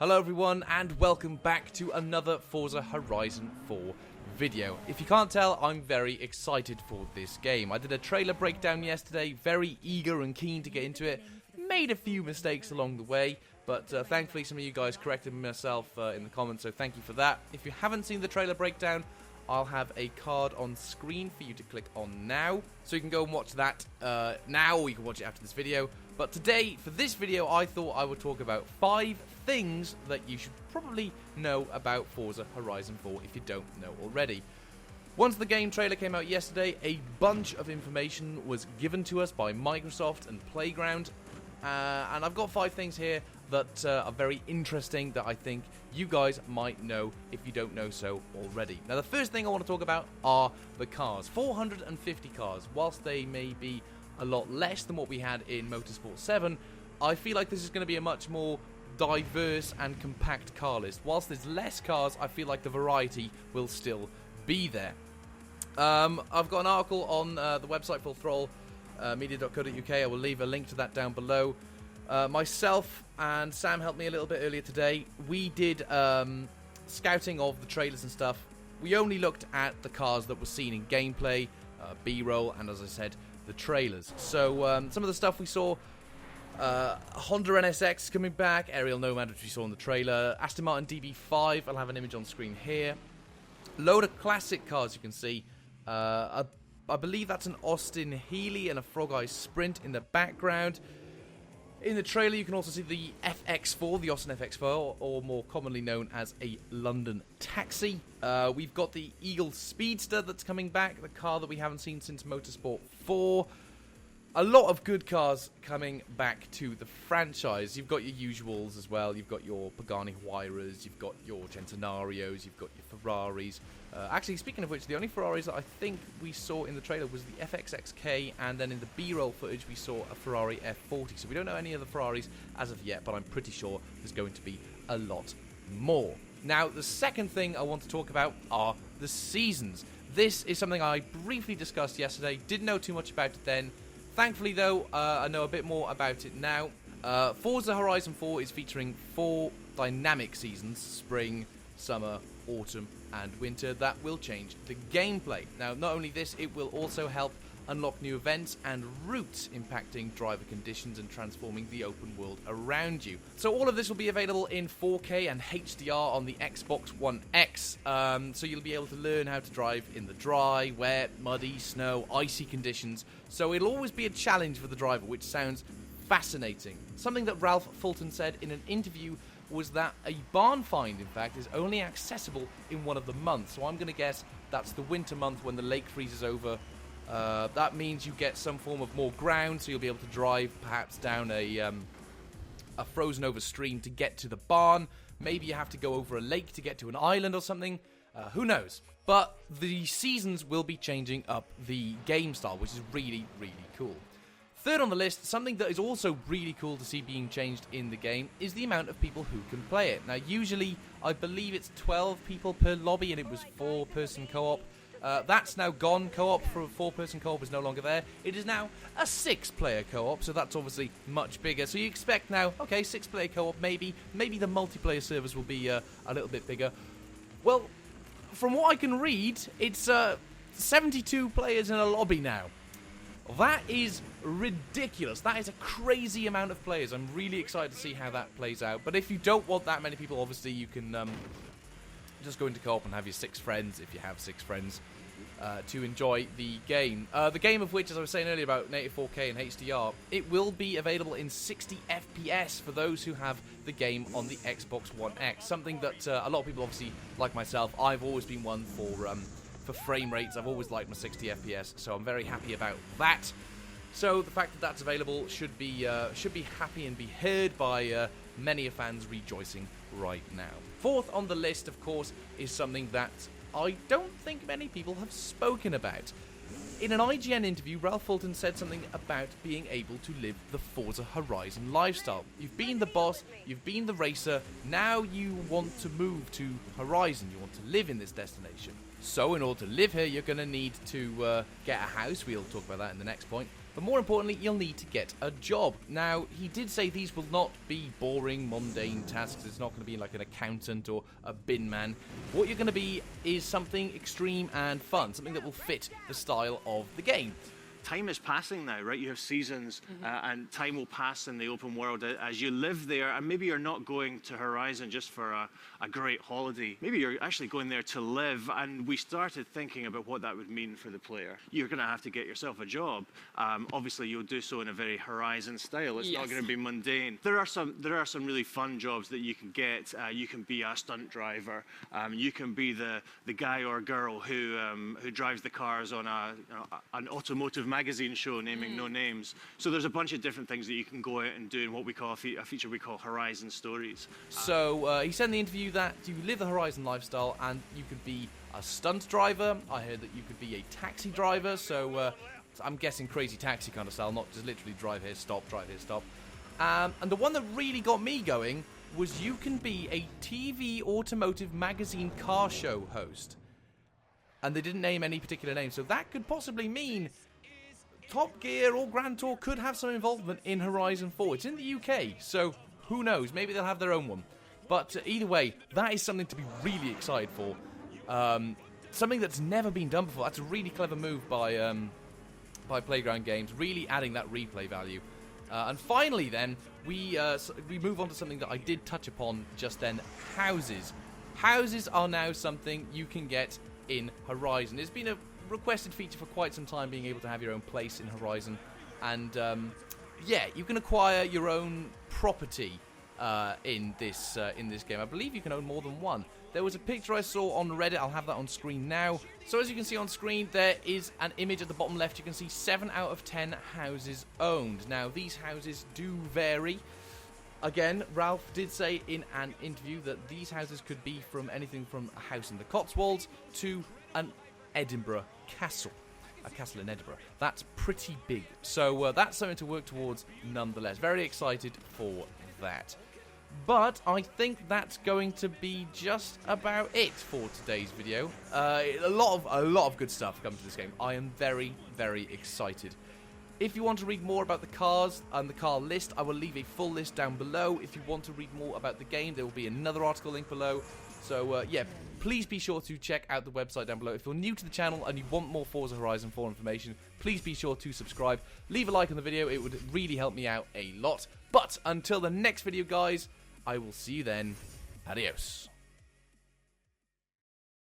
Hello everyone and welcome back to another Forza Horizon 4 video. If you can't tell, I'm very excited for this game. I did a trailer breakdown yesterday, very eager and keen to get into it. Made a few mistakes along the way, but thankfully some of you guys corrected myself in the comments, so thank you for that. If you haven't seen the trailer breakdown, I'll have a card on screen for you to click on now, so you can go and watch that now, or you can watch it after this video. But today, for this video, I thought I would talk about 5 things that you should probably know about Forza Horizon 4 if you don't know already. Once the game trailer came out yesterday, a bunch of information was given to us by Microsoft and Playground, and I've got 5 things here that are very interesting that I think you guys might know if you don't know so already. Now, the first thing I want to talk about are the cars. 450 cars. Whilst they may be a lot less than what we had in Motorsport 7, I feel like this is going to be a much more diverse and compact car list. Whilst there's less cars, I feel like the variety will still be there. I've got an article on the website Full Throttle, media.co.uk. I will leave a link to that down below. Myself and Sam helped me a little bit earlier today. We did scouting of the trailers and stuff. We only looked at the cars that were seen in gameplay, B-roll, and as I said, the trailers. So some of the stuff we saw, Honda NSX coming back, Aerial Nomad, which we saw in the trailer, Aston Martin DB5, I'll have an image on screen here. Load of classic cars you can see. I believe that's an Austin Healey and a Frog Eye Sprint in the background. In the trailer, you can also see the FX4, the Austin FX4, or more commonly known as a London taxi. We've got the Eagle Speedster that's coming back, the car that we haven't seen since Motorsport 4. A lot of good cars coming back to the franchise. You've got your usuals as well. You've got your Pagani Huayras, you've got your Centenarios, you've got your Ferraris. Actually, speaking of which, the only Ferraris that I think we saw in the trailer was the FXXK, and then in the B-roll footage we saw a Ferrari F40. So we don't know any of the Ferraris as of yet, but I'm pretty sure there's going to be a lot more. Now, the second thing I want to talk about are the seasons. This is something I briefly discussed yesterday. Didn't know too much about it then. Thankfully, though, I know a bit more about it now. Forza Horizon 4 is featuring 4 dynamic seasons: spring, summer, autumn, and winter. That will change the gameplay. Now, not only this, it will also help unlock new events and routes, impacting driver conditions and transforming the open world around you. So all of this will be available in 4K and HDR on the Xbox One X. So you'll be able to learn how to drive in the dry, wet, muddy, snow, icy conditions. So it'll always be a challenge for the driver, which sounds fascinating. Something that Ralph Fulton said in an interview was that a barn find, in fact, is only accessible in one of the months. So I'm going to guess that's the winter month when the lake freezes over. That means you get some form of more ground, so you'll be able to drive perhaps down a frozen over stream to get to the barn. Maybe you have to go over a lake to get to an island or something. Who knows? But the seasons will be changing up the game style, which is really, really cool. Third on the list, something that is also really cool to see being changed in the game is the amount of people who can play it. Now, usually, I believe it's 12 people per lobby, and it was 4-person co-op. That's now gone. Co-op for a 4-person co-op is no longer there. It is now a 6-player co-op, so that's obviously much bigger. So you expect now, okay, 6-player co-op, maybe the multiplayer servers will be a little bit bigger. Well, from what I can read, it's 72 players in a lobby now. That is ridiculous. That is a crazy amount of players. I'm really excited to see how that plays out. But if you don't want that many people, obviously you can just go into co-op and have your 6 friends, if you have 6 friends, to enjoy the game. The game of which, as I was saying earlier about native 4K and HDR, it will be available in 60 FPS for those who have the game on the Xbox One X. Something that a lot of people, obviously, like myself, I've always been one for frame rates. I've always liked my 60 FPS, so I'm very happy about that. So the fact that that's available should be happy and be heard by many fans rejoicing right now. Fourth on the list, of course, is something that I don't think many people have spoken about. In an IGN interview, Ralph Fulton said something about being able to live the Forza Horizon lifestyle. You've been the boss, you've been the racer, now you want to move to Horizon, you want to live in this destination. So in order to live here, you're going to need to get a house, we'll talk about that in the next point. but more importantly, you'll need to get a job. Now, he did say these will not be boring, mundane tasks. It's not going to be like an accountant or a bin man. What you're going to be is something extreme and fun, something that will fit the style of the game. Time is passing now, right? You have seasons, and time will pass in the open world as you live there. And maybe you're not going to Horizon just for a great holiday. Maybe you're actually going there to live. And we started thinking about what that would mean for the player. You're going to have to get yourself a job. Obviously, you'll do so in a very Horizon style. It's not going to be mundane. There are some really fun jobs that you can get. You can be a stunt driver. You can be the guy or girl who drives the cars on an automotive magazine show, naming no names. So there's a bunch of different things that you can go out and do in what we call a feature we call Horizon Stories. So he said in the interview that you live the Horizon lifestyle and you could be a stunt driver. I heard that you could be a taxi driver, so I'm guessing crazy taxi kind of style, not just literally drive here, stop, drive here, stop. And the one that really got me going was you can be a TV automotive magazine car show host. And they didn't name any particular name, so that could possibly mean Top Gear or Grand Tour could have some involvement in Horizon 4. It's in the UK, so who knows? Maybe they'll have their own one. But either way, that is something to be really excited for. Something that's never been done before. That's a really clever move by Playground Games, really adding that replay value. And finally then, we move on to something that I did touch upon just then, houses. Houses are now something you can get in Horizon. It's been a requested feature for quite some time, being able to have your own place in Horizon, and yeah, you can acquire your own property in this game. I believe you can own more than one. There was a picture I saw on Reddit. I'll have that on screen now. So as you can see on screen, there is an image at the bottom left. You can see 7 out of 10 houses owned. Now these houses do vary. Again, Ralph did say in an interview that these houses could be from anything from a house in the Cotswolds to an Edinburgh castle. A castle in Edinburgh. That's pretty big. So that's something to work towards nonetheless. Very excited for that. But I think that's going to be just about it for today's video. A lot of good stuff coming to this game. I am very, very excited. If you want to read more about the cars and the car list, I will leave a full list down below. If you want to read more about the game, there will be another article link below. So yeah, please be sure to check out the website down below. If you're new to the channel and you want more Forza Horizon 4 information, please be sure to subscribe. Leave a like on the video, it would really help me out a lot. But until the next video, guys, I will see you then. Adios.